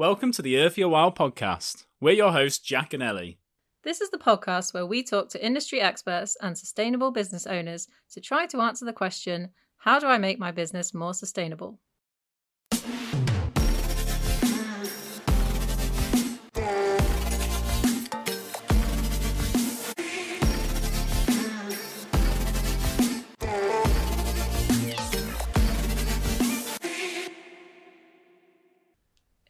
Welcome to the Earth Your Wild podcast. We're your hosts, Jack and Ellie. This is the podcast where we talk to industry experts and sustainable business owners to try to answer the question, how do I make my business more sustainable?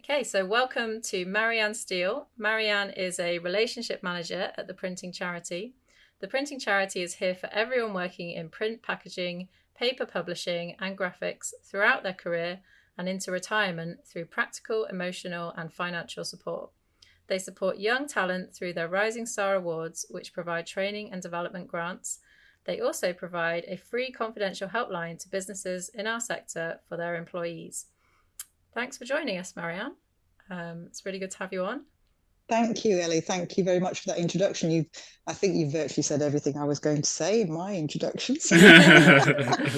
Okay, so welcome to Marianne Steel. Marianne is a relationship manager at the printing charity. The printing charity is here for everyone working in print packaging, paper publishing and graphics throughout their career and into retirement through practical, emotional and financial support. They support young talent through their Rising Star Awards, which provide training and development grants. They also provide a free confidential helpline to businesses in our sector for their employees. Thanks for joining us, Marianne. It's really good to have you on. Thank you, Ellie. Thank you very much for that introduction. I think you've virtually said everything I was going to say in my introductions. That's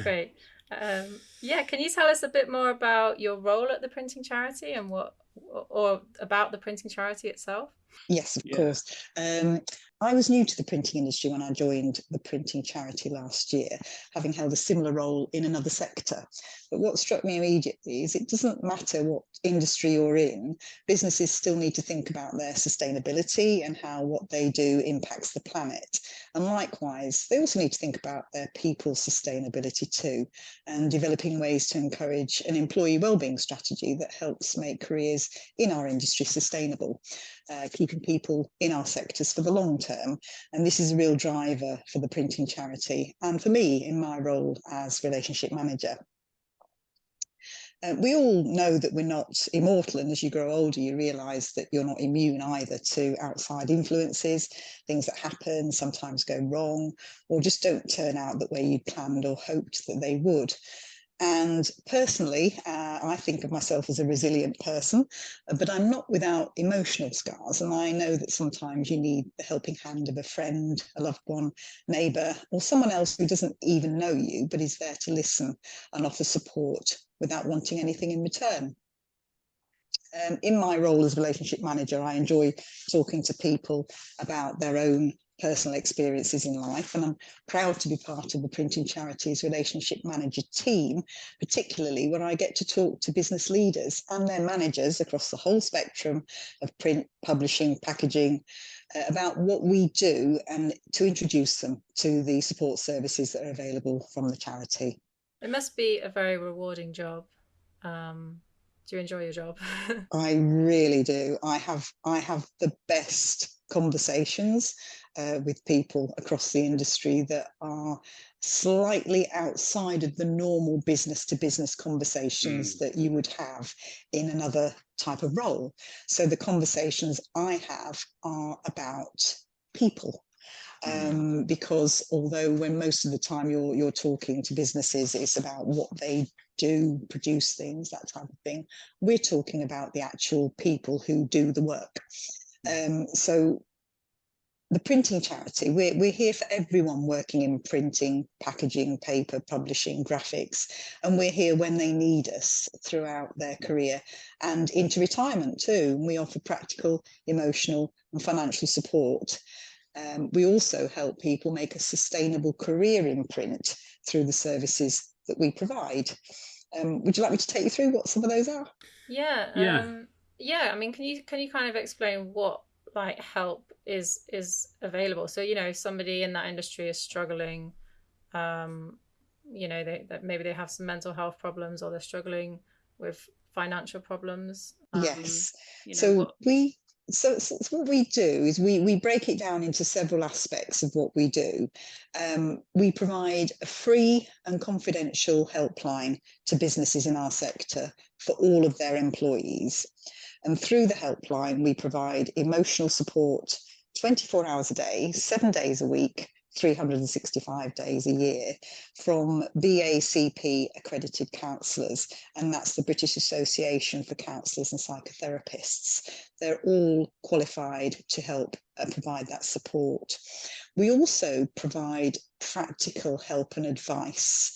great. Can you tell us a bit more about your role at the printing charity and or about the printing charity itself? Yes, of course. I was new to the printing industry when I joined the printing charity last year, having held a similar role in another sector. But what struck me immediately is it doesn't matter what industry you're in, businesses still need to think about their sustainability and how what they do impacts the planet. And likewise, they also need to think about their people's sustainability too, and developing ways to encourage an employee wellbeing strategy that helps make careers in our industry sustainable. Keeping people in our sectors for the long term. And this is a real driver for the printing charity and for me in my role as relationship manager. We all know that we're not immortal, and as you grow older, you realise that you're not immune either to outside influences, things that happen, sometimes go wrong, or just don't turn out the way you planned or hoped that they would. And personally, I think of myself as a resilient person, but I'm not without emotional scars. And I know that sometimes you need the helping hand of a friend, a loved one, neighbour, or someone else who doesn't even know you, but is there to listen and offer support without wanting anything in return. In my role as relationship manager, I enjoy talking to people about their own personal experiences in life, and I'm proud to be part of the printing charity's relationship manager team, particularly when I get to talk to business leaders and their managers across the whole spectrum of print, publishing, packaging, about what we do and to introduce them to the support services that are available from the charity. It must be a very rewarding job. Do you enjoy your job? I really do. I have the best conversations with people across the industry that are slightly outside of the normal business to business conversations that you would have in another type of role. So the conversations I have are about people. Because although when most of the time you're talking to businesses, it's about what they do, produce things, that type of thing, we're talking about the actual people who do the work. So the printing charity, we're here for everyone working in printing, packaging, paper, publishing, graphics, and we're here when they need us throughout their career and into retirement too. We offer practical, emotional and financial support. We also help people make a sustainable career in print through the services that we provide. Would you like me to take you through what some of those are? Yeah. I mean, can you kind of explain what help is available? So, somebody in that industry is struggling, maybe they have some mental health problems or they're struggling with financial problems. Yes. So what we do is we break it down into several aspects of what we do. We provide a free and confidential helpline to businesses in our sector for all of their employees. And through the helpline, we provide emotional support 24 hours a day, 7 days a week, 365 days a year from BACP accredited counsellors, and that's the British Association for Counsellors and Psychotherapists. They're all qualified to help provide that support. We also provide practical help and advice.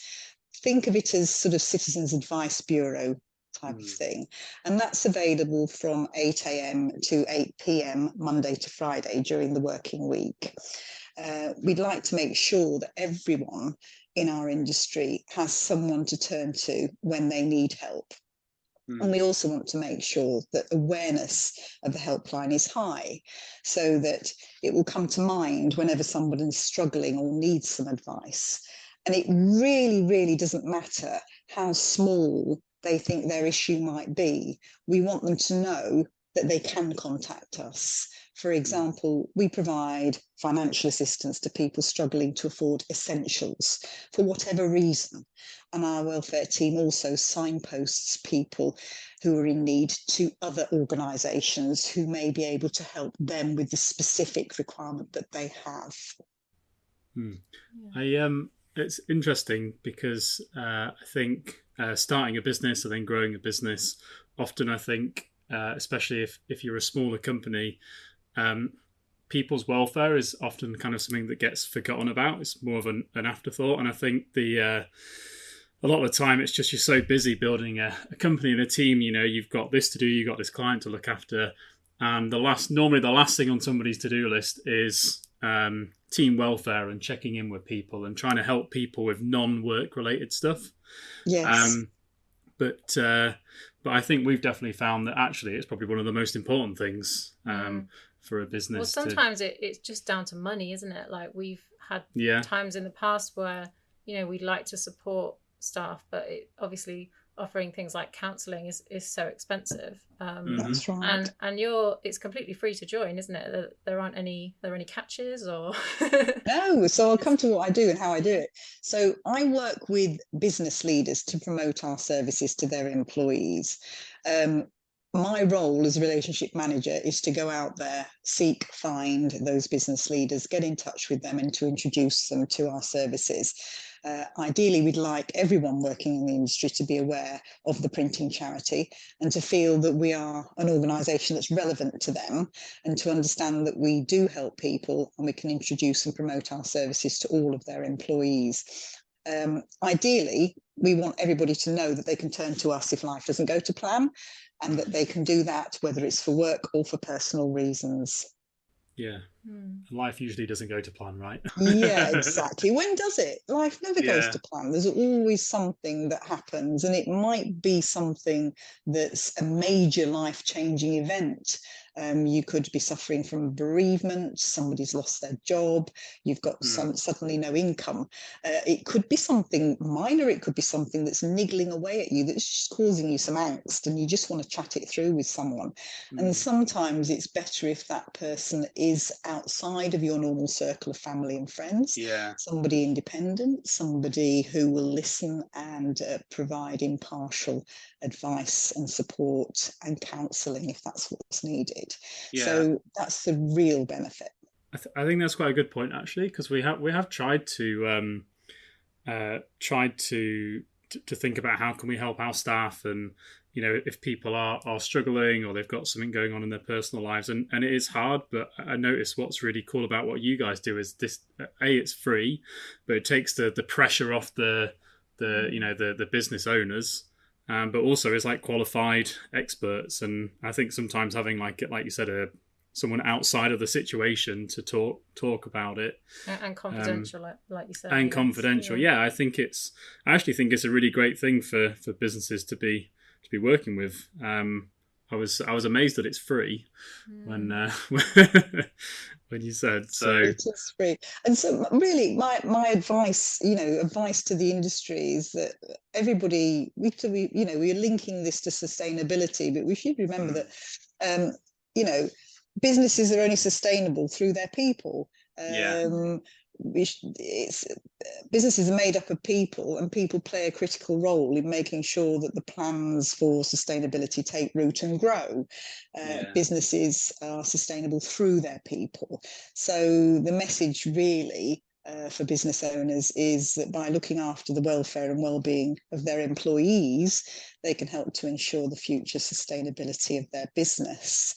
Think of it as sort of Citizens Advice Bureau type of thing. And that's available from 8 a.m. to 8 p.m. Monday to Friday during the working week. We'd like to make sure that everyone in our industry has someone to turn to when they need help. And we also want to make sure that awareness of the helpline is high, so that it will come to mind whenever someone is struggling or needs some advice. And it really, really doesn't matter how small they think their issue might be. We want them to know that they can contact us. For example, we provide financial assistance to people struggling to afford essentials for whatever reason. And our welfare team also signposts people who are in need to other organisations who may be able to help them with the specific requirement that they have. It's interesting because I think starting a business and then growing a business, often I think, especially if you're a smaller company, people's welfare is often kind of something that gets forgotten about. It's more of an afterthought. And I think a lot of the time it's just you're so busy building a company and a team, you've got this to do, you've got this client to look after. And normally the last thing on somebody's to-do list is team welfare and checking in with people and trying to help people with non-work related stuff. Yes. But I think we've definitely found that actually it's probably one of the most important things for a business. Well, sometimes it's just down to money, isn't it? Like we've had times in the past where, we'd like to support staff, but obviously offering things like counselling is so expensive. That's right. And it's completely free to join, isn't it? There aren't any catches or No, so I'll come to what I do and how I do it. So I work with business leaders to promote our services to their employees. My role as a relationship manager is to go out there, seek, find those business leaders, get in touch with them and to introduce them to our services. Ideally, we'd like everyone working in the industry to be aware of the printing charity and to feel that we are an organisation that's relevant to them and to understand that we do help people and we can introduce and promote our services to all of their employees. Ideally, we want everybody to know that they can turn to us if life doesn't go to plan, and that they can do that whether it's for work or for personal reasons. Yeah. Life usually doesn't go to plan, right? Yeah, exactly. When does it? Life never goes to plan. There's always something that happens, and it might be something that's a major life-changing event. You could be suffering from bereavement, somebody's lost their job, you've got suddenly no income. It could be something minor, it could be something that's niggling away at you, that's just causing you some angst, and you just want to chat it through with someone. And sometimes it's better if that person is outside of your normal circle of family and friends, somebody independent, somebody who will listen and provide impartial advice and support and counselling if that's what's needed. So that's the real benefit. I think that's quite a good point, actually, because we have tried to think about how can we help our staff, and if people are struggling or they've got something going on in their personal lives, and it is hard. But I notice what's really cool about what you guys do is this: it's free, but it takes the pressure off the business owners. But also is like qualified experts, and I think sometimes having like you said, someone outside of the situation to talk about it, and confidential, like you said, and confidential. I actually think it's a really great thing for businesses to be working with. I was amazed that it's free when you said so. It is free, and so really, my advice, advice to the industry is that everybody, we're linking this to sustainability, but we should remember that, businesses are only sustainable through their people. Businesses are made up of people, and people play a critical role in making sure that the plans for sustainability take root and grow. Businesses are sustainable through their people. So the message really for business owners is that by looking after the welfare and well-being of their employees, they can help to ensure the future sustainability of their business.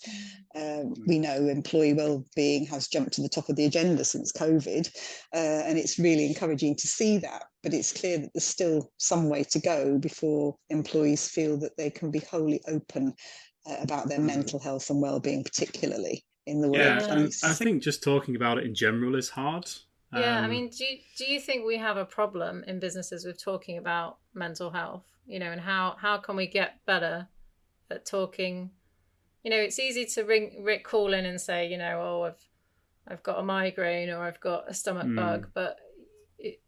We know employee well-being has jumped to the top of the agenda since COVID, and it's really encouraging to see that. but it's clear that there's still some way to go before employees feel that they can be wholly open about their mental health and well-being, particularly in the And workplace. I think just talking about it in general is hard. I mean, do you think we have a problem in businesses with talking about mental health? And how can we get better at talking? It's easy to call in and say, oh, I've got a migraine or I've got a stomach bug, but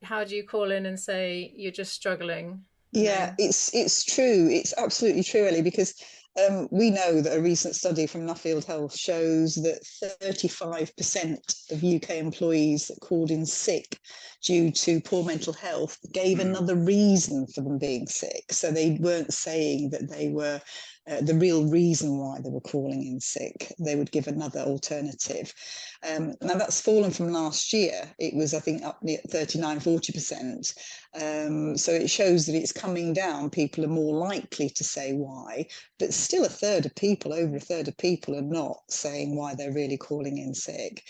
how do you call in and say you're just struggling? It's true. It's absolutely true, Ellie, because we know that a recent study from Nuffield Health shows that 35% of UK employees that called in sick due to poor mental health gave another reason for them being sick. So they weren't saying that they were the real reason why they were calling in sick. They would give another alternative. Now that's fallen from last year. It was, I think, up near 39-40%. So it shows that it's coming down. People are more likely to say why, but still over a third of people are not saying why they're really calling in sick.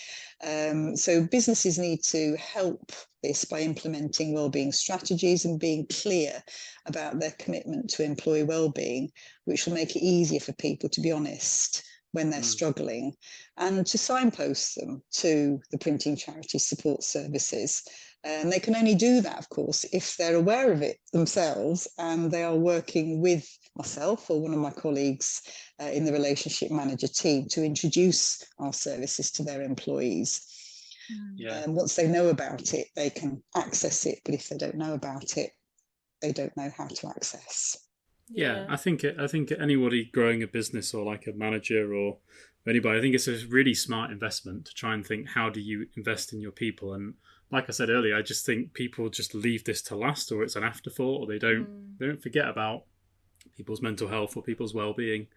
So businesses need to help this by implementing wellbeing strategies and being clear about their commitment to employee wellbeing, which will make it easier for people to be honest when they're struggling, and to signpost them to the printing charity support services. And they can only do that, of course, if they're aware of it themselves and they are working with myself or one of my colleagues in the relationship manager team to introduce our services to their employees. Once they know about it, they can access it, but if they don't know about it, they don't know how to access. I think anybody growing a business or like a manager or anybody, I think it's a really smart investment to try and think, how do you invest in your people? And like I said earlier, I just think people just leave this to last, or it's an afterthought, or they don't forget about people's mental health or people's well-being.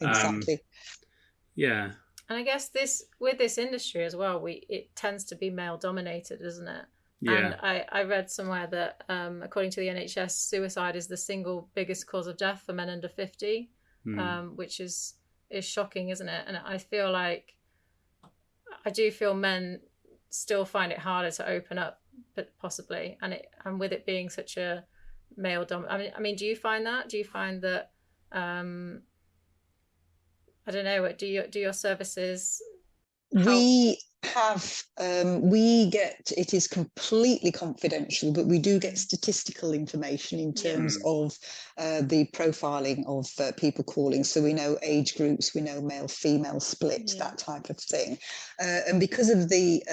Exactly. And I guess with this industry as well, it tends to be male dominated, isn't it? And I read somewhere that according to the NHS, suicide is the single biggest cause of death for men under 50, which is shocking, isn't it? And I do feel men still find it harder to open up, but possibly, and with it being such a male I mean, do you find that? Do you find that I don't know, do your services help? We get, it is completely confidential, but we do get statistical information in terms of the profiling of people calling. So we know age groups, we know male female split, that type of thing. And because of the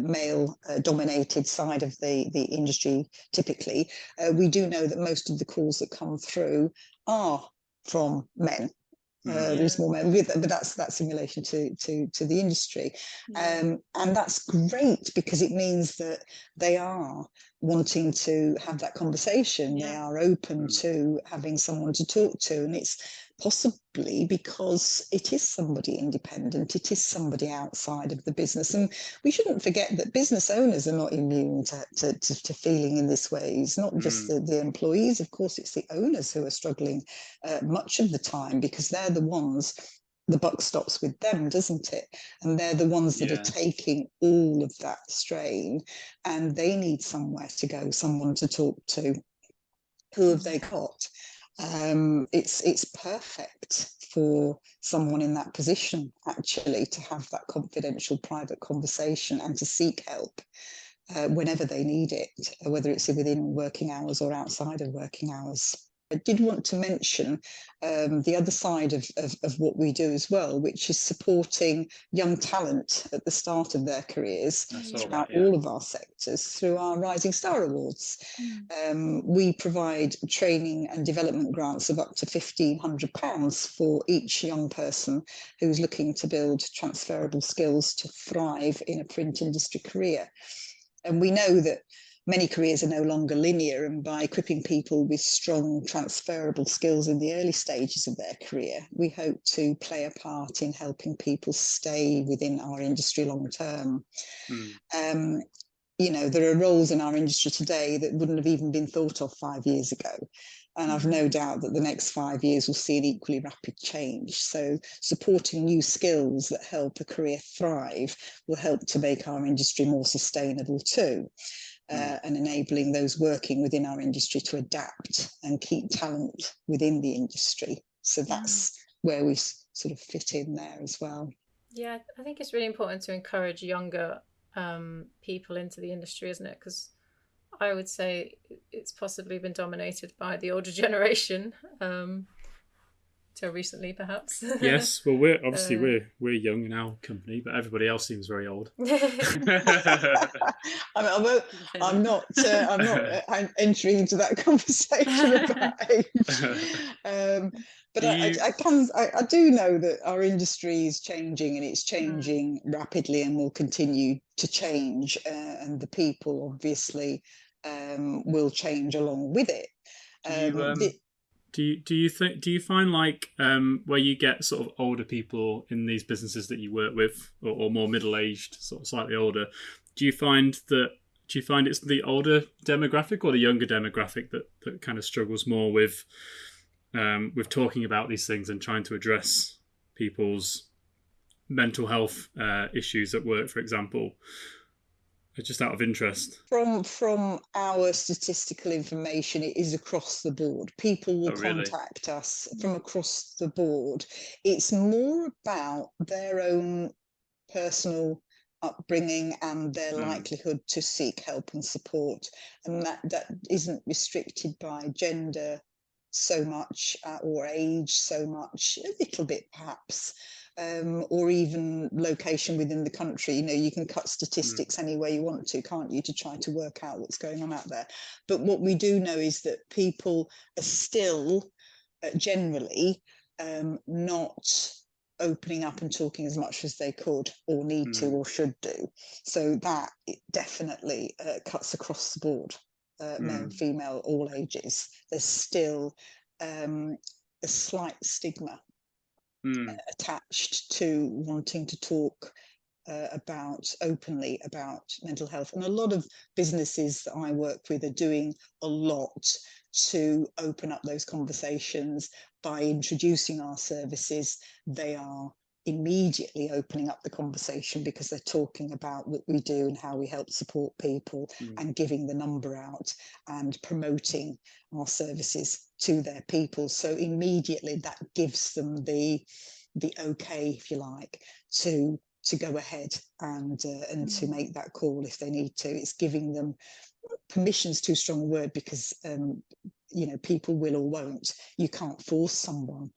male dominated side of the industry, typically, we do know that most of the calls that come through are from men. There's more men with it, but that's in relation to the industry, and that's great because it means that they are wanting to have that conversation. They are open to having someone to talk to, and it's possibly because it is somebody independent, it is somebody outside of the business. And we shouldn't forget that business owners are not immune to feeling in this way. It's not just the employees, of course, it's the owners who are struggling much of the time, because they're the ones, the buck stops with them, doesn't it? And they're the ones that are taking all of that strain, and they need somewhere to go, someone to talk to. Who have they got? It's perfect for someone in that position, actually, to have that confidential private conversation and to seek help whenever they need it, whether it's within working hours or outside of working hours. I did want to mention the other side of what we do as well, which is supporting young talent at the start of their careers throughout all of our sectors through our Rising Star Awards. We provide training and development grants of up to £1,500 for each young person who's looking to build transferable skills to thrive in a print industry career. And we know that many careers are no longer linear, and by equipping people with strong transferable skills in the early stages of their career, we hope to play a part in helping people stay within our industry long term. There are roles in our industry today that wouldn't have even been thought of 5 years ago. And I've no doubt that the next 5 years will see an equally rapid change. So supporting new skills that help a career thrive will help to make our industry more sustainable too. and enabling those working within our industry to adapt and keep talent within the industry. So that's where we sort of fit in there as well. Yeah, I think it's really important to encourage younger people into the industry, isn't it? Because I would say it's possibly been dominated by the older generation, till recently, perhaps. Yes, well, we're obviously we're young in our company, but everybody else seems very old. I'm not entering into that conversation about age. But I do know that our industry is changing, and it's changing rapidly, and will continue to change. And the people obviously will change along with it. Do you find like where you get sort of older people in these businesses that you work with, or more middle-aged, sort of slightly older, do you find it's the older demographic or the younger demographic that kind of struggles more with talking about these things and trying to address people's mental health issues at work, for example? Just out of interest. From our statistical information, it is across the board. People will contact us from across the board. It's more about their own personal upbringing and their likelihood to seek help and support. And that isn't restricted by gender so much, or age so much, a little bit perhaps. Or even location within the country. You can cut statistics any way you want to, can't you, to try to work out what's going on out there. But what we do know is that people are still generally not opening up and talking as much as they could or need to or should do. So that it definitely cuts across the board, male, female, all ages. There's still a slight stigma attached to wanting to talk openly about mental health. And a lot of businesses that I work with are doing a lot to open up those conversations by introducing our services. They are immediately opening up the conversation because they're talking about what we do and how we help support people, and giving the number out and promoting our services to their people. So immediately that gives them the okay, if you like, to go ahead and to make that call if they need to. It's giving them permission's too strong a word, because people will or won't. You can't force someone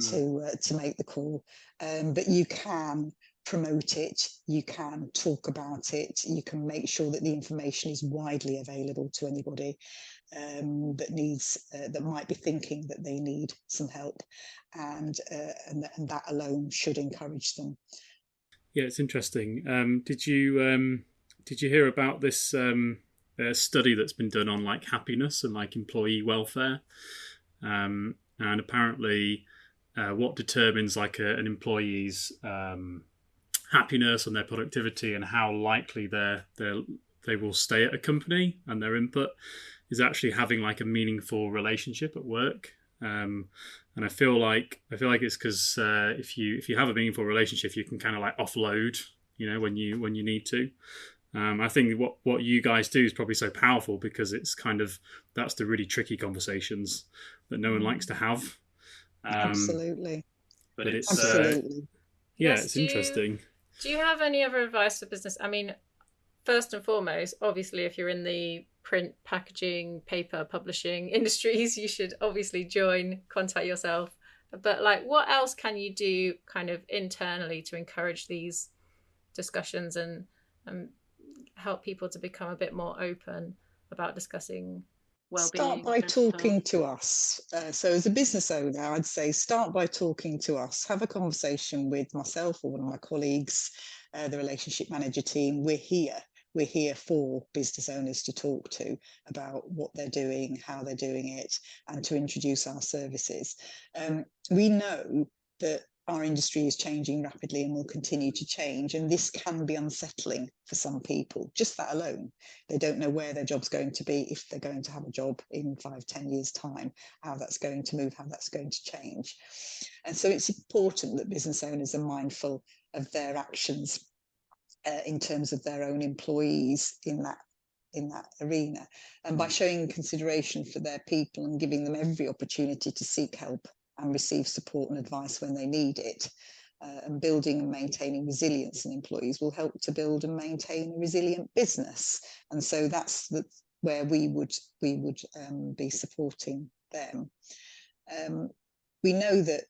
to make the call, but you can promote it, you can talk about it, you can make sure that the information is widely available to anybody that might be thinking that they need some help, and that alone should encourage them. Yeah, it's interesting. Did you hear about this study that's been done on like happiness and like employee welfare? And apparently, what determines like an employee's happiness and their productivity and how likely they will stay at a company and their input is actually having like a meaningful relationship at work. And I feel like it's because if you have a meaningful relationship, you can kind of like offload, when you need to. I think what you guys do is probably so powerful because it's kind of, that's the really tricky conversations that no one likes to have. Absolutely. But it's absolutely. It's interesting. Do you have any other advice for business? I mean, first and foremost, obviously, if you're in the print, packaging, paper, publishing industries, you should obviously contact yourself. But like, what else can you do kind of internally to encourage these discussions and help people to become a bit more open about discussing wellbeing? Start by talking to us. So as a business owner, I'd say start by talking to us. Have a conversation with myself or one of my colleagues, the relationship manager team. We're here for business owners to talk to about what they're doing, how they're doing it, and to introduce our services. We know that our industry is changing rapidly and will continue to change, and this can be unsettling for some people, just that alone. They don't know where their job's going to be, if they're going to have a job in 5-10 years time, how that's going to move, how that's going to change. And so it's important that business owners are mindful of their actions in terms of their own employees in arena. And by showing consideration for their people and giving them every opportunity to seek help and receive support and advice when they need it, and building and maintaining resilience in employees will help to build and maintain a resilient business. And so that's where we would be supporting them. We know that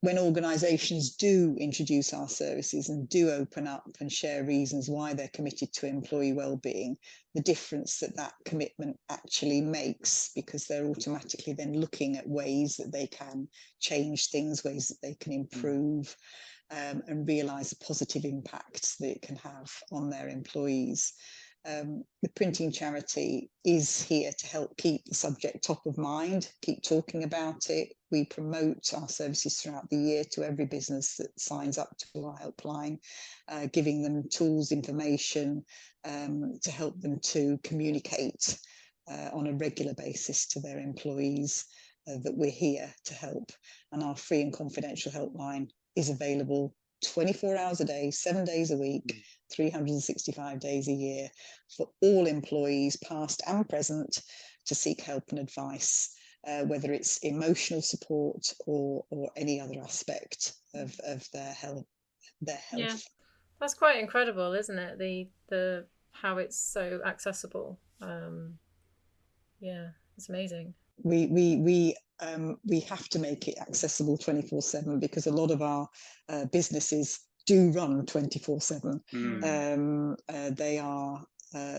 when organisations do introduce our services and do open up and share reasons why they're committed to employee wellbeing, the difference that commitment actually makes, because they're automatically then looking at ways that they can change things, ways that they can improve, and realise the positive impact that it can have on their employees. The printing charity is here to help keep the subject top of mind, keep talking about it. We promote our services throughout the year to every business that signs up to our helpline, giving them tools, information to help them to communicate on a regular basis to their employees that we're here to help. And our free and confidential helpline is available 24 hours a day, 7 days a week, 365 days a year for all employees, past and present, to seek help and advice, whether it's emotional support or any other aspect of their health. Yeah, that's quite incredible, isn't it? The how it's so accessible. Yeah, it's amazing. We have to make it accessible 24/7 because a lot of our businesses do run 24/7.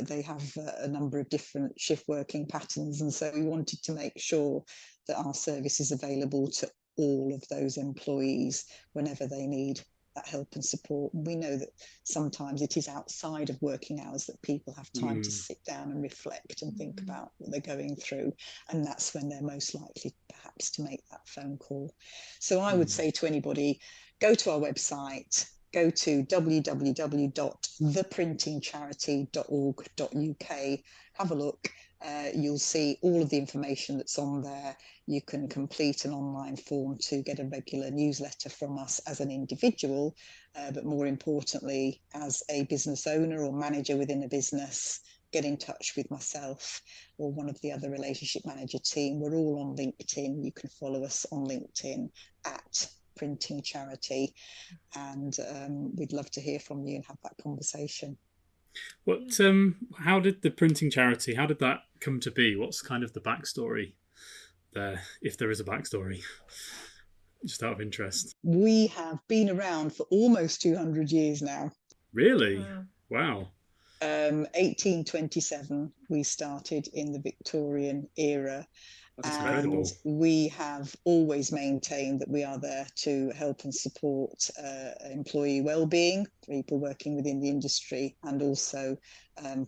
They have a number of different shift working patterns, and so we wanted to make sure that our service is available to all of those employees whenever they need that help and support. And we know that sometimes it is outside of working hours that people have time to sit down and reflect and think about what they're going through, and that's when they're most likely perhaps to make that phone call. So I would say to anybody, go to our website, go to www.theprintingcharity.org.uk, have a look. You'll see all of the information that's on there. You can complete an online form to get a regular newsletter from us as an individual, but more importantly, as a business owner or manager within a business, get in touch with myself or one of the other relationship manager team. We're all on LinkedIn. You can follow us on LinkedIn at Printing Charity, and we'd love to hear from you and have that conversation. How did the Printing Charity, how did that come to be? What's kind of the backstory there, if there is a backstory, just out of interest? We have been around for almost 200 years now. Really? Wow. 1827 we started in the Victorian era. That's incredible. We have always maintained that we are there to help and support employee wellbeing, people working within the industry, and also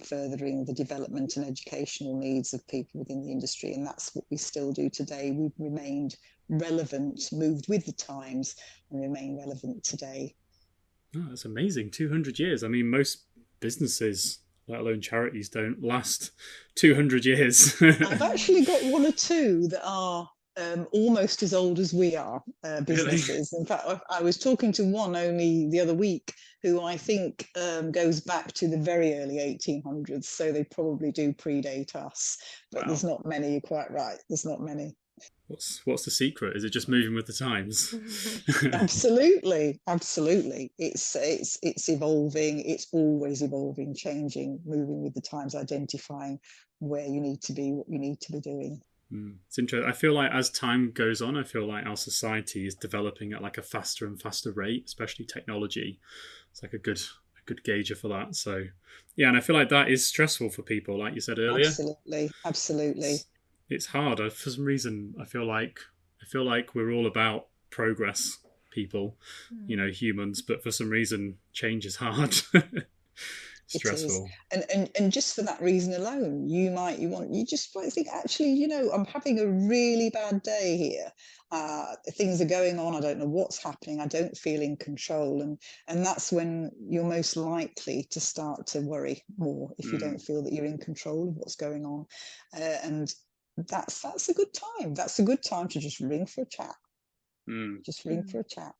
furthering the development and educational needs of people within the industry. And that's what we still do today. We've remained relevant, moved with the times, and remain relevant today. Oh, that's amazing. 200 years. I mean, most businesses, let alone charities, don't last 200 years. I've actually got one or two that are almost as old as we are, businesses. Really? In fact, I was talking to one only the other week who I think goes back to the very early 1800s, so they probably do predate us. But There's not many, you're quite right, there's not many. What's the secret? Is it just moving with the times? Absolutely. It's evolving. It's always evolving, changing, moving with the times, identifying where you need to be, what you need to be doing. It's interesting. I feel like as time goes on, I feel like our society is developing at like a faster and faster rate, especially technology. It's like a good gauger for that. So yeah, and I feel like that is stressful for people, like you said earlier. Absolutely. It's hard. For some reason, I feel like we're all about progress, people, humans. But for some reason, change is hard. Stressful. And just for that reason alone, you just might think, actually, I'm having a really bad day here. Things are going on. I don't know what's happening. I don't feel in control, and that's when you're most likely to start to worry more if you don't feel that you're in control of what's going on, and that's a good time. That's a good time to just ring for a chat. Just ring for a chat.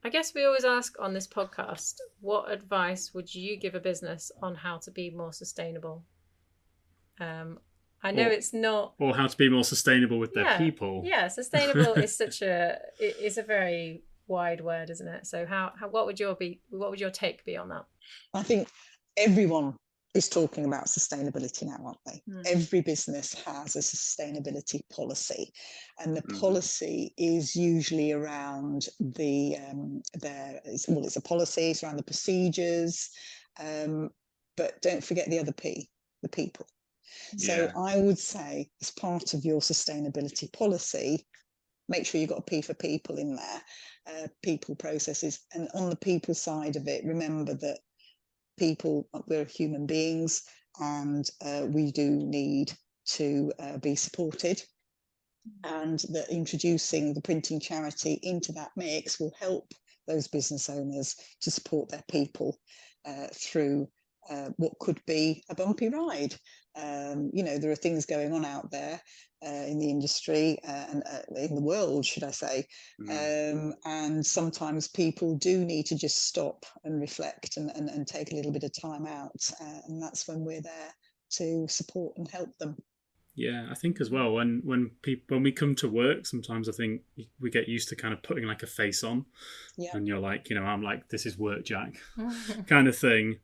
I guess we always ask on this podcast, what advice would you give a business on how to be more sustainable? I know it's not, or how to be more sustainable with their people. Yeah, sustainable is it's a very wide word, isn't it? So what would your take be on that? I think everyone is talking about sustainability now, aren't they? Every business has a sustainability policy, and the policy is usually around it's a policy, it's around the procedures, but don't forget the other P, the people. So I would say, as part of your sustainability policy, make sure you've got a P for people in there, people, processes. And on the people side of it, remember that people, we're human beings, and we do need to be supported. And that introducing the printing charity into that mix will help those business owners to support their people through what could be a bumpy ride. There are things going on out there in the industry and in the world, should I say. And sometimes people do need to just stop and reflect and take a little bit of time out. And that's when we're there to support and help them. Yeah, I think as well, when we come to work, sometimes I think we get used to kind of putting like a face on, and you're like, I'm like, this is work, Jack, kind of thing.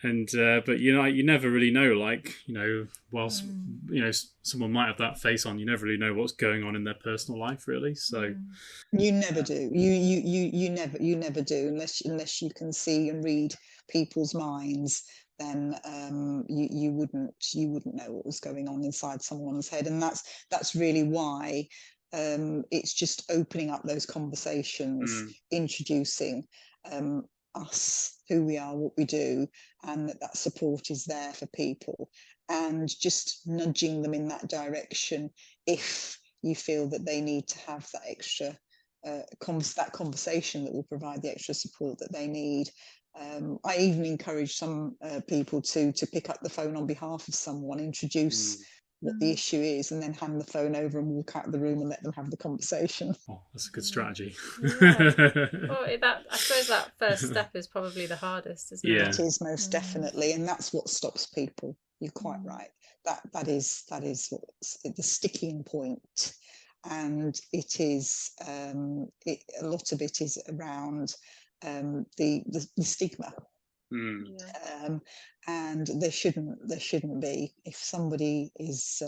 And but you never really know, whilst someone might have that face on, you never really know what's going on in their personal life, really. So you never do. You never do unless you can see and read people's minds. Then you wouldn't know what was going on inside someone's head, and that's really why it's just opening up those conversations, introducing us, who we are, what we do, and that support is there for people, and just nudging them in that direction if you feel that they need to have that extra that conversation that will provide the extra support that they need. I even encourage some people to pick up the phone on behalf of someone, introduce what the issue is, and then hand the phone over and walk out of the room and let them have the conversation. Oh, that's a good strategy. Well, I suppose that first step is probably the hardest, isn't it? It is, most definitely, and that's what stops people. You're quite right. That is what's the sticking point, and it is a lot of it is around the stigma. And there shouldn't be. If somebody is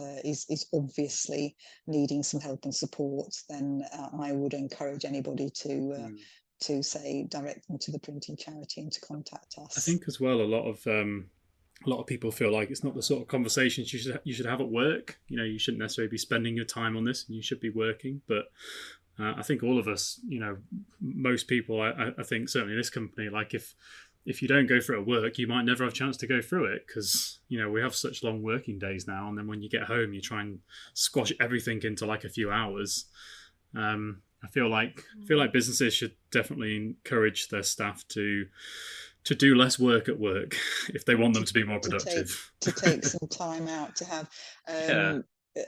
obviously needing some help and support, then I would encourage anybody to say direct them to the printing charity and to contact us. I think as well, a lot of people feel like it's not the sort of conversations you should have at work. You shouldn't necessarily be spending your time on this, and you should be working. But I think all of us, most people, I think certainly in this company, like if you don't go through it at work, you might never have a chance to go through it, because we have such long working days now, and then when you get home you try and squash everything into like a few hours. I feel like businesses should definitely encourage their staff to do less work at work if they want them to be more productive. To take some time out, to have a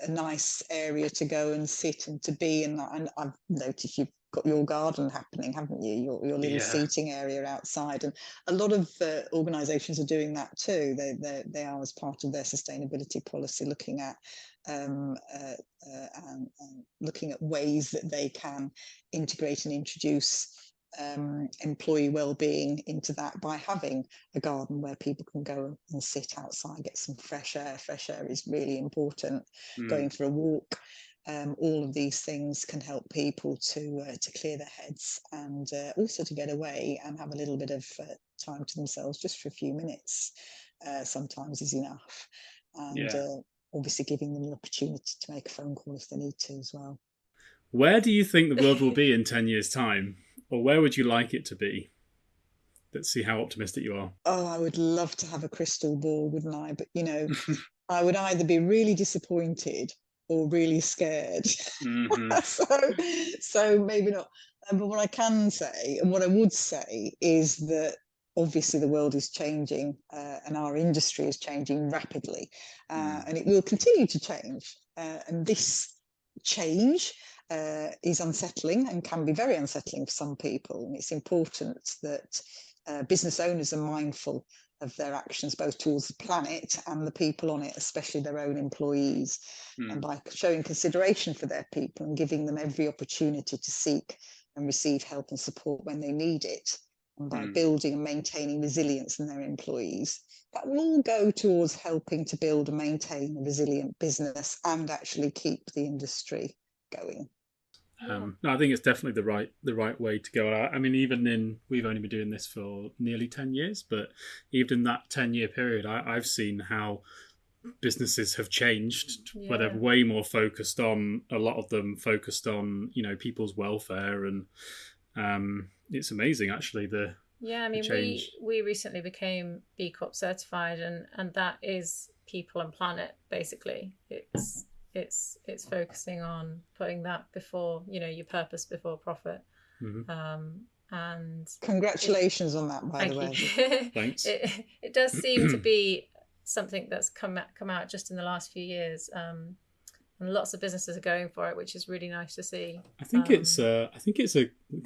nice area to go and sit and to be. And I've noticed you've got your garden happening, haven't you? Your little seating area outside, and a lot of organisations are doing that too. They are, as part of their sustainability policy, looking at looking at ways that they can integrate and introduce employee wellbeing into that by having a garden where people can go and sit outside, get some fresh air. Fresh air is really important. Going for a walk. All of these things can help people to clear their heads, and also to get away and have a little bit of time to themselves, just for a few minutes. Sometimes is enough, and obviously giving them the opportunity to make a phone call if they need to as well. Where do you think the world will be in 10 years' time? Or where would you like it to be? Let's see how optimistic you are. Oh, I would love to have a crystal ball, wouldn't I? But, I would either be really disappointed or really scared. So maybe not. But what I can say, and what I would say, is that obviously the world is changing, and our industry is changing rapidly, and it will continue to change. And this change is unsettling and can be very unsettling for some people. And it's important that business owners are mindful of their actions, both towards the planet and the people on it, especially their own employees. And by showing consideration for their people and giving them every opportunity to seek and receive help and support when they need it, and by building and maintaining resilience in their employees, that will all go towards helping to build and maintain a resilient business and actually keep the industry going. No, I think it's definitely the right way to go. I mean, we've only been doing this for nearly 10 years, but even in that 10-year period, I've seen how businesses have changed, where they're way more focused on, a lot of them focused on, people's welfare, and it's amazing actually the change. We recently became B Corp certified, and that is people and planet basically. It's focusing on putting that before, your purpose before profit. And congratulations on that, by the way. Thanks. It does seem to be something that's come out just in the last few years. And lots of businesses are going for it, which is really nice to see. I think it's a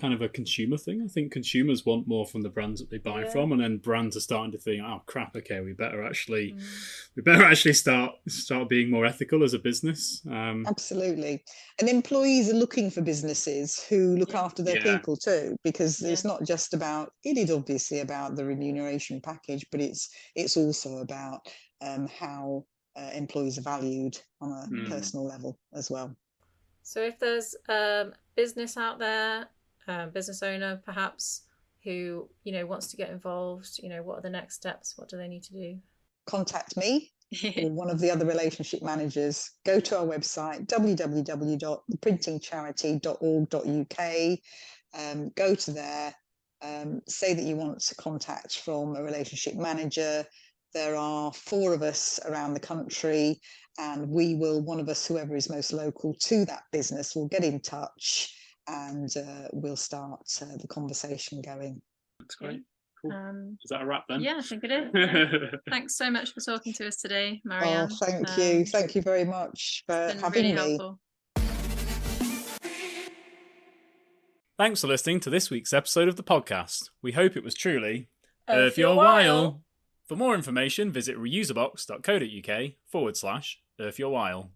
kind of a consumer thing. I think consumers want more from the brands that they buy from, and then brands are starting to think, oh crap, okay, we better actually start being more ethical as a business. Absolutely. And employees are looking for businesses who look after their people too, because it's not just about, it is obviously about the remuneration package, but it's also about how employees are valued on a personal level as well. So if there's a business out there, business owner perhaps, who wants to get involved, what are the next steps? What do they need to do? Contact me or one of the other relationship managers. Go to our website, www.theprintingcharity.org.uk. Go to there, say that you want to contact from a relationship manager. There are 4 of us around the country, and one of us, whoever is most local to that business, will get in touch, and we'll start the conversation going. That's great. Cool. Is that a wrap then? Yeah, I think it is. Thanks so much for talking to us today, Marianne. Oh, thank you. Thank you very much for having me. Helpful. Thanks for listening to this week's episode of the podcast. We hope it was truly worth your while. For more information, visit reuserbox.co.uk/earthyourwhile.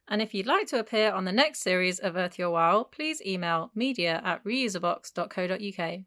And if you'd like to appear on the next series of Earth Your While, please email media@reuserbox.co.uk.